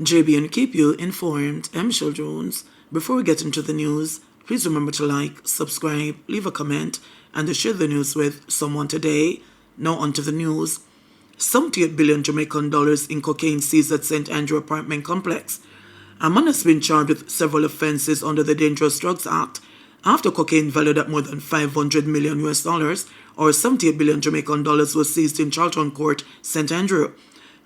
JBNN keep you informed. I'm Michelle Jones. Before we get into the news, please remember to like, subscribe, leave a comment, and to share the news with someone today. Now onto the news. 78 billion Jamaican dollars in cocaine seized at St. Andrew apartment complex. A man has been charged with several offenses under the Dangerous Drugs Act after cocaine valued at more than 500 million US dollars or 78 billion Jamaican dollars was seized in Charlton Court, St. Andrew.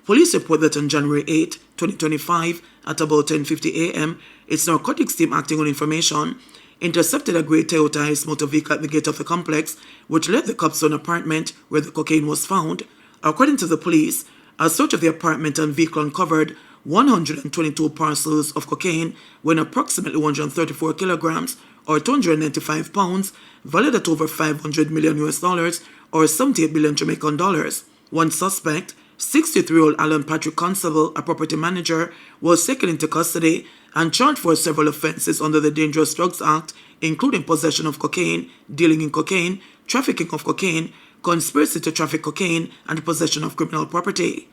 Police report that on January 8, 2025, at about 10:50 a.m., its narcotics team acting on information intercepted a grey Toyota Hiace motor vehicle at the gate of the complex, which led the cops to an apartment where the cocaine was found. According to the police, a search of the apartment and vehicle uncovered 122 parcels of cocaine weighing approximately 134 kilograms or 295 pounds, valued at over 500 million US dollars or 78 billion Jamaican dollars. One suspect, 63-year-old Alan Patrick Constable, a property manager, was taken into custody and charged for several offenses under the Dangerous Drugs Act, including possession of cocaine, dealing in cocaine, trafficking of cocaine, conspiracy to traffic cocaine, and possession of criminal property.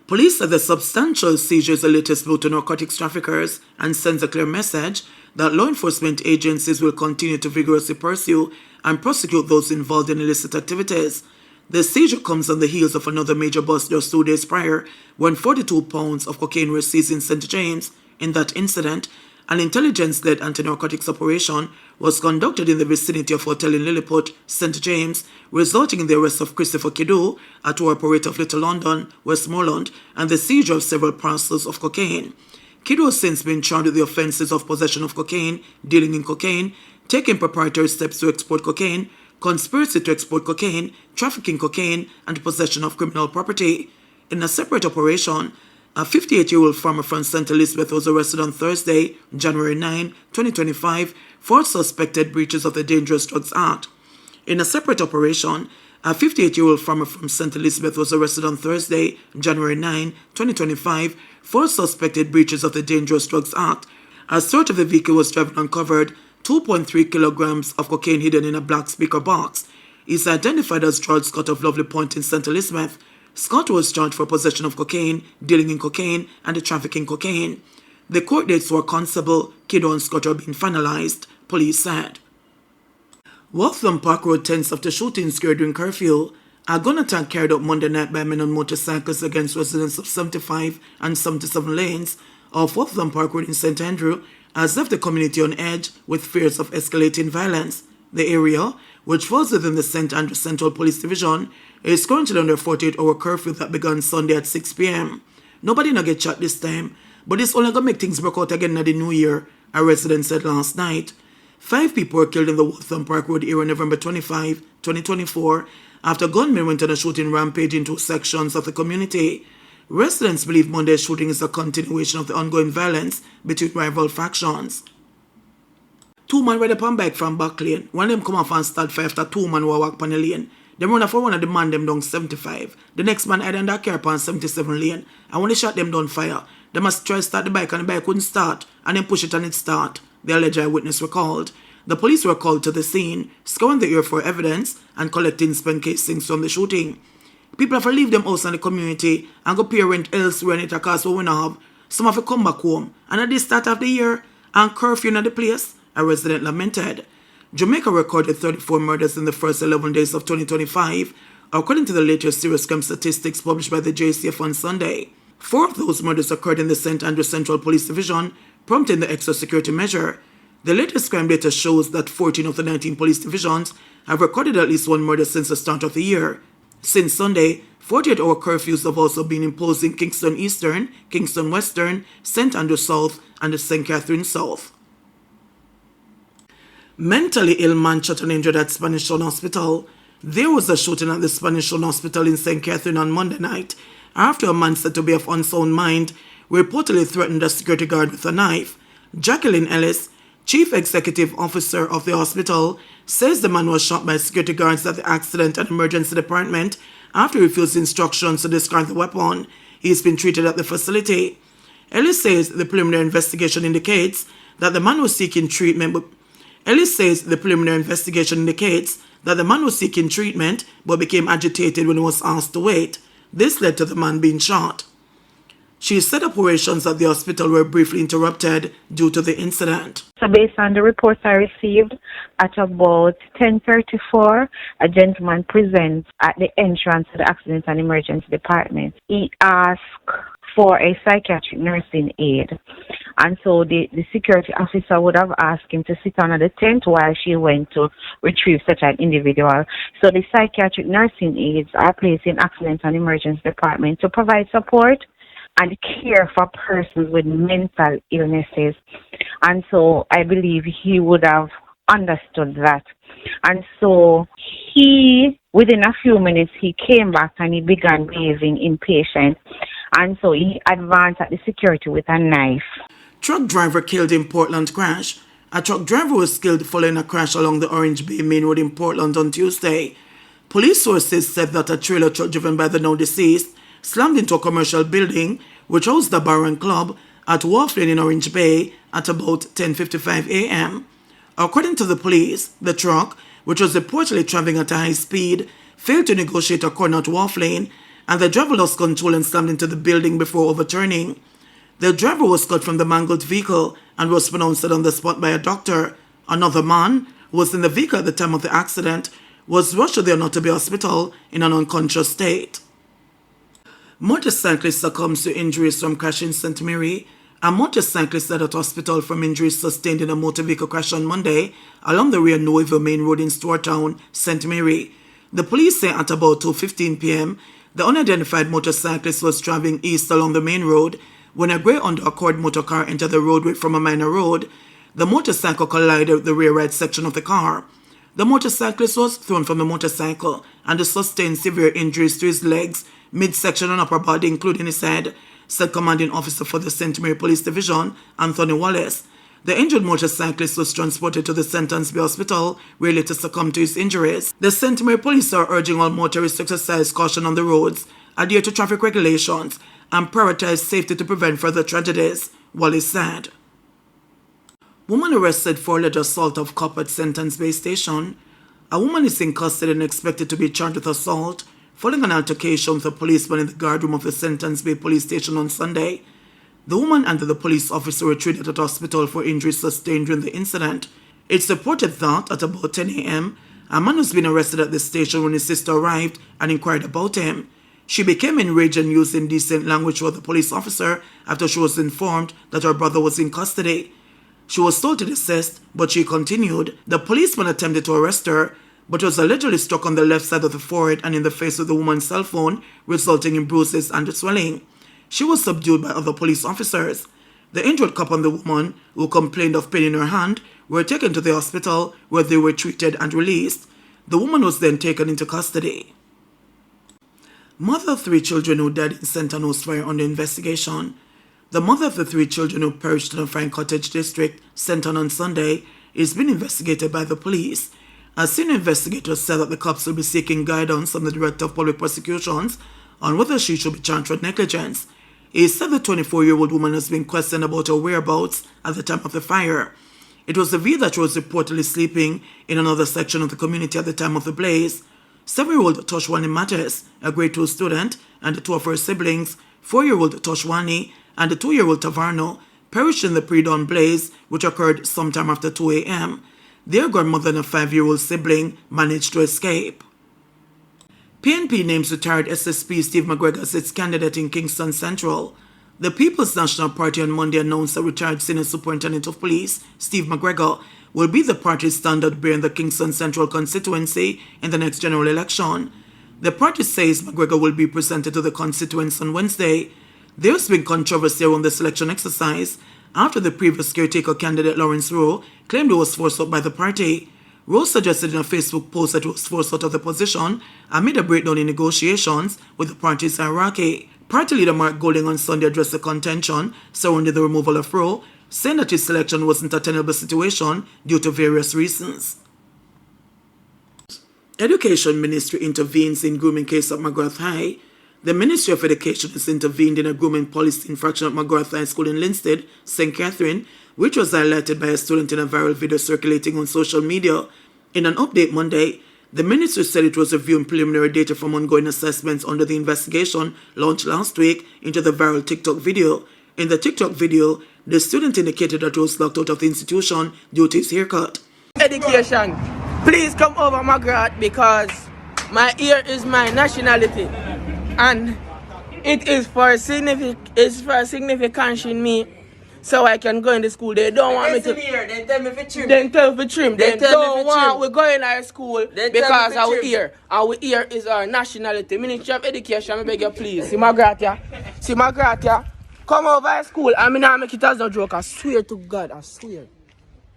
Police said the substantial seizure is the latest blow to narcotics traffickers and sends a clear message that law enforcement agencies will continue to vigorously pursue and prosecute those involved in illicit activities. The seizure comes on the heels of another major bust just 2 days prior when 42 pounds of cocaine were seized in St. James. In that incident, an intelligence-led anti-narcotics operation was conducted in the vicinity of a hotel in Lilliput, St. James, resulting in the arrest of Christopher Kidu, a tour operator of Little London, Westmoreland, and the seizure of several parcels of cocaine. Kidu has since been charged with the offenses of possession of cocaine, dealing in cocaine, taking preparatory steps to export cocaine, conspiracy to export cocaine, trafficking cocaine, and possession of criminal property. In a separate operation, a 58-year-old farmer from St. Elizabeth was arrested on Thursday, January 9, 2025, for suspected breaches of the Dangerous Drugs Act. In a separate operation, a 58-year-old farmer from St. Elizabeth was arrested on Thursday, January 9, 2025, for suspected breaches of the Dangerous Drugs Act. A search of the vehicle was driven uncovered 2.3 kilograms of cocaine hidden in a black speaker box. He's identified as George Scott of Lovely Point in St. Elizabeth. Scott was charged for possession of cocaine, dealing in cocaine, and trafficking cocaine. The court dates for Constable, Kidu, and Scott are being finalized, police said. Wam Park Road tents after shooting scared during curfew. A gun attack carried out Monday night by men on motorcycles against residents of 75 and 77 lanes of Wam Park Road in St. Andrew has left the community on edge with fears of escalating violence. The area, which falls within the St. Andrew Central Police Division, is currently under a 48-hour curfew that began Sunday at 6 p.m. Nobody not get shot this time, but it's only going to make things break out again in the new year, a resident said last night. 5 people were killed in the Wam Park Road area on November 25, 2024, after gunmen went on a shooting rampage in 2 sections of the community. Residents believe Monday's shooting is a continuation of the ongoing violence between rival factions. 2 men ride up on bike from back lane. One of them come off and start fire after 2 men who walk on the lane. Them run for one of the man them down 75. The next man had in that car upon 77 lane. And when they shot them down fire, they must try to start the bike and the bike couldn't start. And then push it and it start. The alleged eyewitness were called. The police were called to the scene, scouring the area for evidence and collecting spent casings from the shooting. People have to leave them house in the community and go pay rent elsewhere and it a cost what we not have. Some have to come back home. And at the start of the year, and curfew in the place, a resident lamented. Jamaica recorded 34 murders in the first 11 days of 2025, according to the latest serious crime statistics published by the JCF on Sunday. 4 of those murders occurred in the St. Andrew Central Police Division, prompting the extra security measure. The latest crime data shows that 14 of the 19 police divisions have recorded at least 1 murder since the start of the year. Since Sunday, 48-hour curfews have also been imposed in Kingston Eastern, Kingston Western, St. Andrew South, and the St. Catherine South. Mentally ill man shot and injured at Spanish Town Hospital. There was a shooting at the Spanish Town Hospital in St. Catherine on Monday night after a man said to be of unsound mind reportedly threatened a security guard with a knife. Jacqueline Ellis, Chief Executive Officer of the hospital, says the man was shot by security guards at the Accident and Emergency Department after he refused instructions to discard the weapon. He has been treated at the facility. Ellis says the preliminary investigation indicates that the man was seeking treatment but became agitated when he was asked to wait. This led to the man being shot. She said operations at the hospital were briefly interrupted due to the incident. So based on the reports I received, at about 10:34, a gentleman presents at the entrance to the Accident and Emergency Department. He asked for a psychiatric nursing aid. And so the security officer would have asked him to sit under the tent while she went to retrieve such an individual. So the psychiatric nursing aides are placed in Accident and Emergency Department to provide support and care for persons with mental illnesses. And so I believe he would have understood that. And so within a few minutes, he came back and he began behaving impatient. And so he advanced at the security with a knife. Truck driver killed in Portland crash. A truck driver was killed following a crash along the Orange Bay Main Road in Portland on Tuesday. Police sources said that a trailer truck driven by the now deceased slammed into a commercial building which housed the bar and club at Wharf Lane in Orange Bay at about 10:55 a.m. According to the police, the truck, which was reportedly traveling at a high speed, failed to negotiate a corner at Wharf Lane, and the driver lost control and slammed into the building before overturning. The driver was cut from the mangled vehicle and was pronounced dead on the spot by a doctor. Another man, who was in the vehicle at the time of the accident, was rushed to the Onotobe Hospital in an unconscious state. Motorcyclist succumbs to injuries from crash in St. Mary. A motorcyclist died at hospital from injuries sustained in a motor vehicle crash on Monday along the rear Noiville Main Road in Stortown, St. Mary. The police say at about 2:15 p.m., the unidentified motorcyclist was traveling east along the main road when a grey under-accord motor car entered the roadway from a minor road. The motorcycle collided with the rear right section of the car. The motorcyclist was thrown from the motorcycle and sustained severe injuries to his legs, midsection and upper body, including his head, said commanding officer for the St. Mary Police Division, Anthony Wallace. The injured motorcyclist was transported to the St. Anne's Bay Hospital, where he later succumbed to his injuries. The St. Mary Police are urging all motorists to exercise caution on the roads, adhere to traffic regulations, and prioritize safety to prevent further tragedies, Wallace said. Woman arrested for alleged assault of cop at St. Anne's Bay Station. A woman is in custody and expected to be charged with assault following an altercation with a policeman in the guardroom of the St. Anne's Bay Police Station on Sunday. The woman and the police officer were treated at hospital for injuries sustained during the incident. It's reported that at about 10 a.m., a man was being arrested at the station when his sister arrived and inquired about him. She became enraged and used indecent language toward the police officer after she was informed that her brother was in custody. She was told to desist, but she continued. The policeman attempted to arrest her, but was allegedly struck on the left side of the forehead and in the face with the woman's cell phone, resulting in bruises and swelling. She was subdued by other police officers. The injured cop and the woman, who complained of pain in her hand, were taken to the hospital where they were treated and released. The woman was then taken into custody. Mother of 3 children who died in St. Anne's fire under investigation. The mother of the 3 children who perished in the Fine Cottage district, St. Anne on Sunday, is being investigated by the police. A senior investigator said that the cops will be seeking guidance from the Director of Public Prosecutions on whether she should be charged with negligence. He said the 24-year-old woman has been questioned about her whereabouts at the time of the fire. It was revealed that she was reportedly sleeping in another section of the community at the time of the blaze. 7-year-old Toshwani Mattes, a grade 2 student, and 2 of her siblings, 4-year-old Toshwani and 2-year-old Tavarno, perished in the pre-dawn blaze, which occurred sometime after 2 a.m. Their grandmother and a 5-year-old sibling managed to escape. PNP names retired SSP Steve McGregor as its candidate in Kingston Central. The People's National Party on Monday announced that retired Senior Superintendent of Police Steve McGregor will be the party's standard-bearer in the Kingston Central constituency in the next general election. The party says McGregor will be presented to the constituents on Wednesday. There's been controversy around the selection exercise after the previous caretaker candidate Lawrence Rowe claimed he was forced out by the party. Rowe suggested in a Facebook post that he was forced out of the position amid a breakdown in negotiations with the party's hierarchy. Party leader Mark Golding on Sunday addressed the contention surrounding the removal of Rowe, saying that his selection wasn't a tenable situation due to various reasons. Education Ministry intervenes in grooming case at McGrath High. The Ministry of Education has intervened in a grooming policy infraction at McGrath High School in Linstead, St. Catherine, which was highlighted by a student in a viral video circulating on social media. In an update Monday, The ministry said it was reviewing preliminary data from ongoing assessments under the investigation launched last week into the viral TikTok video. In the TikTok video, the student indicated that he was locked out of the institution due to his haircut. Education, please come over McGrath because my ear is my nationality and it is for a significance in me. So I can go in the school. They don't want me to. They tell me for trim. They tell for trim. They don't want we go in our school because our ear. Our ear is our nationality. Ministry of Education, I beg you please. See my gratia. See my gratia. Come over to school. I mean, I make it as a joke. I swear to God. I swear.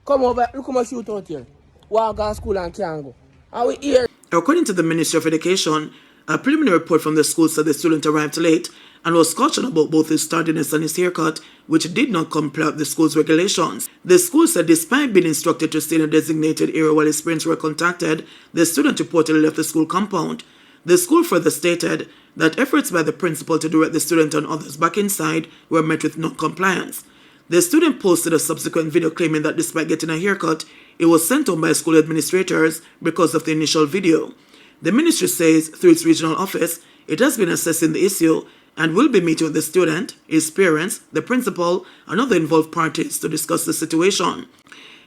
Come over. Look how much you out here. Walk on school and can't go. Our ear. According to the Ministry of Education, a preliminary report from the school said the student arrived late and was cautioned about both his tardiness and his haircut, which did not comply with the school's regulations. The school said despite being instructed to stay in a designated area while his parents were contacted, the student reportedly left the school compound. The school further stated that efforts by the principal to direct the student and others back inside were met with non-compliance. The student posted a subsequent video claiming that despite getting a haircut, it was sent home by school administrators because of the initial video. The ministry says through its regional office, it has been assessing the issue and will be meeting with the student, his parents, the principal, and other involved parties to discuss the situation.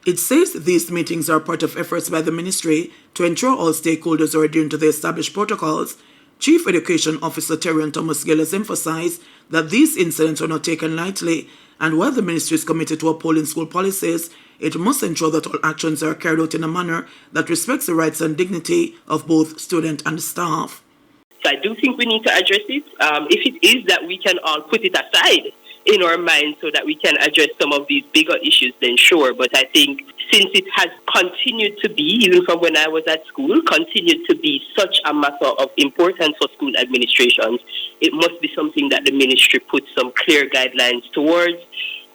It says these meetings are part of efforts by the ministry to ensure all stakeholders are adhering to the established protocols. Chief Education Officer Terrion Thomas Gill has emphasized that these incidents are not taken lightly, and while the ministry is committed to upholding school policies, it must ensure that all actions are carried out in a manner that respects the rights and dignity of both student and staff. So I do think we need to address it. If it is that we can all put it aside in our minds so that we can address some of these bigger issues, then sure. But I think since it has continued to be, even from when I was at school, continued to be such a matter of importance for school administrations, it must be something that the ministry puts some clear guidelines towards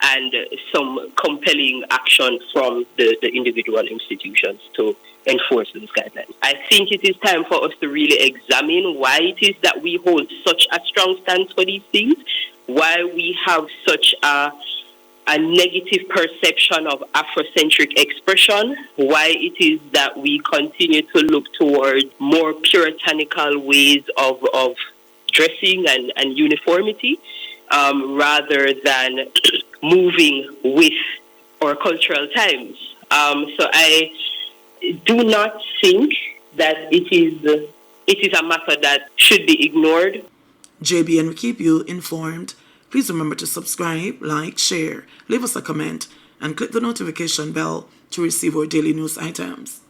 and some compelling action from the individual institutions to enforce those guidelines. I think it is time for us to really examine why it is that we hold such a strong stance for these things, why we have such a negative perception of Afrocentric expression, why it is that we continue to look toward more puritanical ways of dressing and uniformity, rather than moving with our cultural times. So I do not think that it is a matter that should be ignored. JBN will keep you informed. Please remember to subscribe, like, share, leave us a comment, and click the notification bell to receive our daily news items.